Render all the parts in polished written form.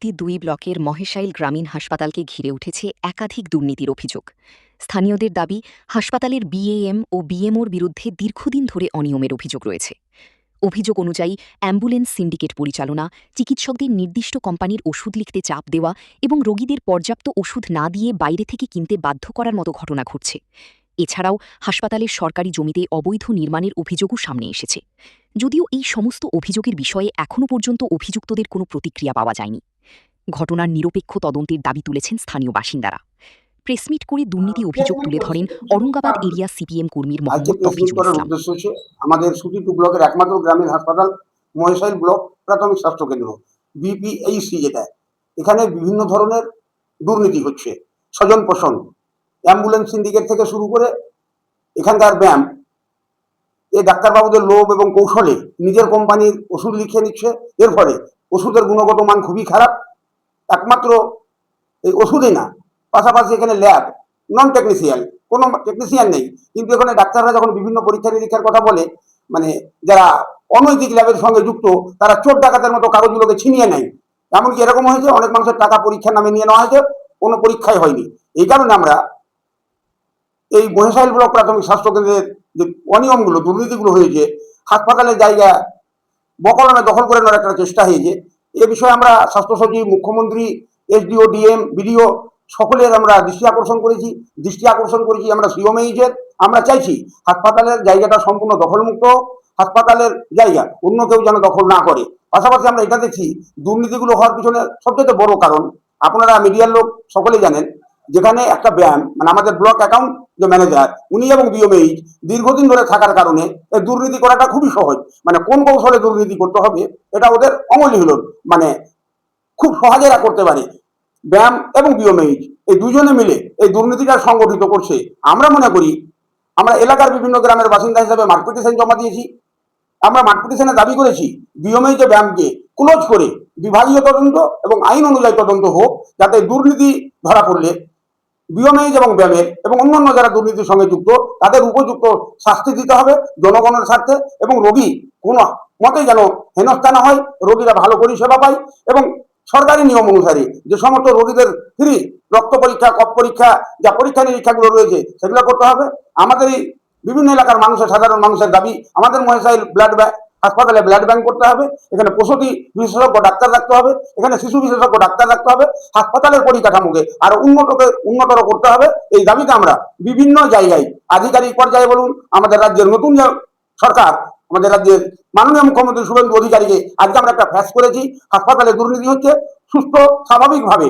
দুই ব্লকের মহেশাইল গ্রামীণ হাসপাতালকে ঘিরে উঠেছে একাধিক দুর্নীতির অভিযোগ। স্থানীয়দের দাবি, হাসপাতালের বিএএম ও বিএমওর বিরুদ্ধে দীর্ঘদিন ধরে অনিয়মের অভিযোগ রয়েছে। অভিযোগ অনুযায়ী অ্যাম্বুলেন্স সিন্ডিকেট পরিচালনা, চিকিৎসকদের নির্দিষ্ট কোম্পানির ওষুধ লিখতে চাপ দেওয়া এবং রোগীদের পর্যাপ্ত ওষুধ না দিয়ে বাইরে থেকে কিনতে বাধ্য করার মতো ঘটনা ঘটছে। এছাড়াও হাসপাতালের সরকারি জমিতে অবৈধ নির্মাণের অভিযোগও সামনে এসেছে। যদিও এই সমস্ত অভিযোগের বিষয়ে এখনও পর্যন্ত অভিযুক্তদের কোনো প্রতিক্রিয়া পাওয়া যায়নি। ঘটনার নিরপেক্ষ তদন্তের দাবি তুলেছেন স্থানীয় বাসিন্দারা। প্রেসমিট করে দুর্নীতি অভিযোগ তুলে ধরেন অরঙ্গাবাদ এরিয়া সিপিএম কর্মীর আজকে মোহাম্মদ প্রেসমিট তফিজুল করার ইসলাম। উদ্দেশ্য হচ্ছে আমাদের সুতিটু ব্লকের একমাত্র গ্রামীণ হাসপাতাল মহেশাইল ব্লক প্রাথমিক স্বাস্থ্য কেন্দ্র বিপিএইচসি, যেটা এখানে বিভিন্ন ধরনের দুর্নীতি হচ্ছে। স্বজন পোষণ, অ্যাম্বুলেন্স সিন্ডিকেট থেকে শুরু করে এখানকার ব্যায়াম, এই ডাক্তারবাবুদের লোভ এবং কৌশলে নিজের কোম্পানির ওষুধ লিখে নিচ্ছে। এর ফলে ওষুধের গুণগত মান খুবই খারাপ। একমাত্র এই ওষুধই না, পাশাপাশি এখানে ল্যাব, নন টেকনিশিয়ান, কোনো টেকনিশিয়ান নেই। কিন্তু এখানে ডাক্তাররা যখন বিভিন্ন পরীক্ষা নিরীক্ষার কথা বলে, মানে যারা অনৈতিক ল্যাবের সঙ্গে যুক্ত তারা চোর ডাকাতের মতো কাগজগুলোকে ছিনিয়ে নেয়। এমনকি এরকম হয়েছে অনেক মানুষের টাকা পরীক্ষার নামে নিয়ে নেওয়া হয়েছে, কোনো পরীক্ষাই হয়নি। এই কারণে আমরা এই মহেশাইল ব্লক প্রাথমিক স্বাস্থ্য কেন্দ্রের যে অনিয়মগুলো, দুর্নীতিগুলো হয়েছে, হাসপাতালের জায়গা বকলমে দখল করে নেওয়ার একটা চেষ্টা হয়েছে, এ বিষয়ে আমরা স্বাস্থ্য সচিব, মুখ্যমন্ত্রী, এসডিও, ডিএম, বিডিও সকলের আমরা দৃষ্টি আকর্ষণ করেছি আমরা সিওমএইচের। আমরা চাইছি হাসপাতালের জায়গাটা সম্পূর্ণ দখলমুক্ত, হাসপাতালের জায়গা অন্য কেউ যেন দখল না করে। পাশাপাশি আমরা এটা দেখছি দুর্নীতিগুলো হওয়ার পিছনে সবচেয়ে বড় কারণ, আপনারা মিডিয়ার লোক সকলে জানেন, যেখানে একটা ব্যায়াম মানে আমাদের ব্লক অ্যাকাউন্ট যে ম্যানেজার উনি এবং বিওমএইচ দীর্ঘদিন ধরে থাকার কারণে এই দুর্নীতি করাটা খুবই সহজ। মানে কোন কৌশলে দুর্নীতি করতে হবে এটা ওদের অমলি হলো, মানে খুব সহজে এরা করতে পারে। ব্যায়াম এবং বিওমএইচ এই দুজনে মিলে এই দুর্নীতিটা সংগঠিত করছে। আমরা মনে করি, আমরা এলাকার বিভিন্ন গ্রামের বাসিন্দা হিসাবে মাঠ পিটিশন জমা দিয়েছি। আমরা মাঠ পিটিশনে দাবি করেছি বিওমএইচ ব্যায়ামকে ক্লোজ করে বিভাগীয় তদন্ত এবং আইন অনুযায়ী তদন্ত হোক, যাতে দুর্নীতি ধরা পড়লে বিওমএইচ এবং ব্যায়ামের এবং অন্যান্য যারা দুর্নীতির সঙ্গে যুক্ত তাদের উপযুক্ত শাস্তি দিতে হবে জনগণের স্বার্থে, এবং রোগী কোনো মতে যেন হেনস্থা না হয়, রোগীরা ভালো পরিষেবা পায়। এবং সরকারি নিয়ম অনুসারে যে সমস্ত রোগীদের ফ্রি রক্ত পরীক্ষা, কফ পরীক্ষা, যা পরীক্ষা নিরীক্ষাগুলো রয়েছে সেগুলো করতে হবে। আমাদের এই বিভিন্ন এলাকার মানুষের, সাধারণ মানুষের দাবি আমাদের মহেশাইল হাসপাতালে ব্লাড ব্যাংক করতে হবে, এখানে প্রসূতি বিশেষজ্ঞ ডাক্তার রাখতে হবে, এখানে শিশু বিশেষজ্ঞ ডাক্তার রাখতে হবে, হাসপাতালের পরিকাঠামোকে আরো উন্নতর করতে হবে। এই দাবিতে আমরা বিভিন্ন জায়গায় আধিকারিক পর্যায়ে বলুন, আমাদের রাজ্যের নতুন সরকার, আমাদের রাজ্যের মাননীয় মুখ্যমন্ত্রী শুভেন্দু অধিকারীকে আজকে আমরা একটা ফ্যাক্স করেছি। হাসপাতালে দুর্নীতি হচ্ছে, সুস্থ স্বাভাবিকভাবে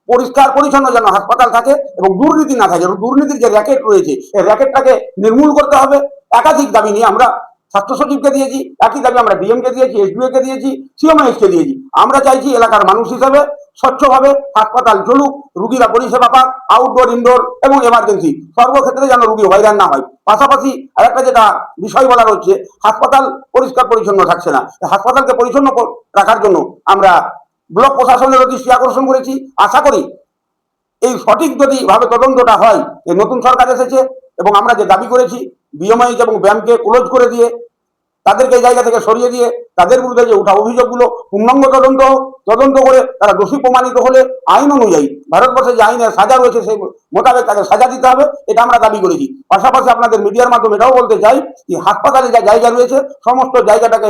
পরিষ্কার পরিচ্ছন্ন যেন হাসপাতাল থাকে এবং দুর্নীতি না থাকে। দুর্নীতির যে র্যাকেট রয়েছে এই র্যাকেটটাকে নির্মূল করতে হবে। একাধিক দাবি নিয়ে আমরা স্বাস্থ্য সচিবকে দিয়েছি, একই দাবি আমরা ডিএমকে দিয়েছি, এসডিও কে দিয়েছি, সিওমএইচকে দিয়েছি। আমরা চাইছি এলাকার মানুষ হিসাবে স্বচ্ছভাবে হাসপাতাল চলুক, রুগীরা পরিষেবা পাক, আউটডোর, ইনডোর এবং এমার্জেন্সি সর্বক্ষেত্রে যেন রুগী হয়রান না হয়। পাশাপাশি আরেকটা যেটা বিষয় বলার হচ্ছে, হাসপাতাল পরিষ্কার পরিচ্ছন্ন থাকছে না। হাসপাতালকে পরিচ্ছন্ন রাখার জন্য আমরা ব্লক প্রশাসনের দৃষ্টি আকর্ষণ করেছি। আশা করি এই সঠিক যদি ভাবে তদন্তটা হয়, এই নতুন সরকার এসেছে এবং আমরা যে দাবি করেছি বিএমএইচ এবং ব্যায়ামকে ক্লোজ করে দিয়ে তাদেরকে এই জায়গা থেকে সরিয়ে দিয়ে তাদের বিরুদ্ধে যে উঠা অভিযোগগুলো পূর্ণাঙ্গ তদন্ত করে তারা দোষী প্রমাণিত হলে আইন অনুযায়ী ভারতবর্ষে যে আইনের সাজা রয়েছে সেই মোতাবেক তাকে সাজা দিতে হবে, এটা আমরা দাবি করেছি। পাশাপাশি আপনাদের মিডিয়ার মাধ্যমে এটাও বলতে চাই যে হাসপাতালে যা জায়গা রয়েছে সমস্ত জায়গাটাকে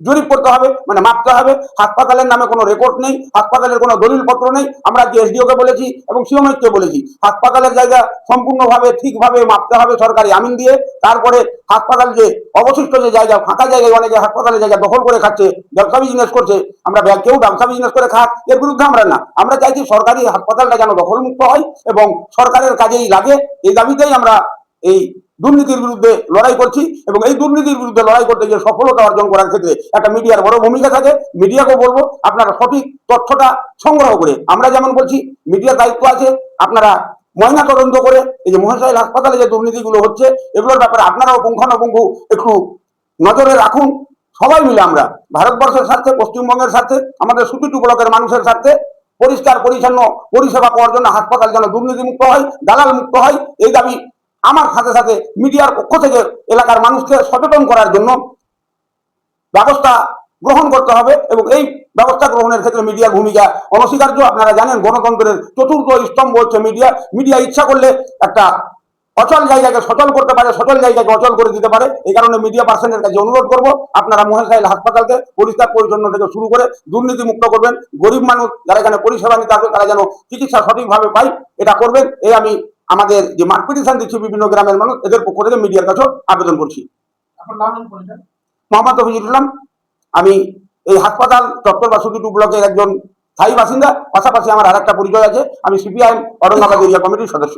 জরিপ করতে হবে, মানে মাপতে হবে। হাসপাতালের নামে কোনো রেকর্ড নেই, হাসপাতালের কোনো দলিলপত্র নেই। আমরা এসডিওকে বলেছি এবং সিওমএইচকে বলেছি হাসপাতালের জায়গা সম্পূর্ণভাবে ঠিকভাবে মাপতে হবে সরকারি আমিন দিয়ে। তারপরে হাসপাতাল যে অবশিষ্ট যে জায়গা, ফাঁকা জায়গায় অনেকে হাসপাতালের জায়গা দখল করে খাচ্ছে, ব্যবসা বিজনেস করছে, আমরা কেউ ব্যবসা বিজনেস করে খাক এর বিরুদ্ধে আমরা না। আমরা চাইছি সরকারি হাসপাতালটা যেন দখলমুক্ত হয় এবং সরকারের কাজেই লাগে। এই দাবিতেই আমরা এই দুর্নীতির বিরুদ্ধে লড়াই করছি এবং এই দুর্নীতির বিরুদ্ধে লড়াই করতে গিয়ে সফলতা অর্জন করার ক্ষেত্রে একটা মিডিয়ার বড় ভূমিকা থাকে। মিডিয়াকেও বলবো আপনারা সঠিক তথ্যটা সংগ্রহ করে, আমরা যেমন বলছি মিডিয়ার দায়িত্ব আছে, আপনারা ময়না তদন্ত করে এই যে মহেশাইল হাসপাতালে যে দুর্নীতিগুলো হচ্ছে এগুলোর ব্যাপারে আপনারাও পুঙ্খানুপুঙ্খু একটু নজরে রাখুন। সবাই মিলে আমরা ভারতবর্ষের স্বার্থে, পশ্চিমবঙ্গের স্বার্থে, আমাদের সুতিটু ব্লকের মানুষের স্বার্থে পরিষ্কার পরিচ্ছন্ন পরিষেবা পাওয়ার জন্য হাসপাতাল যেন দুর্নীতি মুক্ত হয়, দালাল মুক্ত হয়, এই দাবি আমার সাথে সাথে মিডিয়ার পক্ষ থেকে এলাকার মানুষকে সচেতন করার জন্য ব্যবস্থা গ্রহণ করতে হবে এবং এই ব্যবস্থা গ্রহণের ক্ষেত্রে মিডিয়ার ভূমিকা অনস্বীকার্য। আপনারা জানেন গণতন্ত্রের চতুর্থ স্তম্ভ হচ্ছে মিডিয়া। মিডিয়া ইচ্ছা করলে একটা অচল জায়গাকে সচল করতে পারে, সচল জায়গাকে অচল করে দিতে পারে। এই কারণে মিডিয়া পার্সনের কাছে অনুরোধ করব, আপনারা মহেশখালী হাসপাতালকে পরিষ্কার পরিচ্ছন্ন থেকে শুরু করে দুর্নীতি মুক্ত করবেন। গরিব মানুষ যারা এখানে পরিষেবা নিতে আসবে তারা যেন চিকিৎসা সঠিকভাবে পায়, এটা করবেন। এই আমি আমাদের যে মাঠ পিটিশন দিচ্ছি বিভিন্ন গ্রামের মানুষ, এদের পক্ষ থেকে মিডিয়ার কাছেও আবেদন করছি। মোহাম্মদ রফিজুল ইসলাম, আমি এই হাসপাতাল চত্বর বা সুতিটু ব্লকের একজন স্থায়ী বাসিন্দা। পাশাপাশি আমার আরেকটা পরিচয় আছে, আমি সিপিআইএম ঔরঙ্গাবাদ এরিয়া কমিটির সদস্য।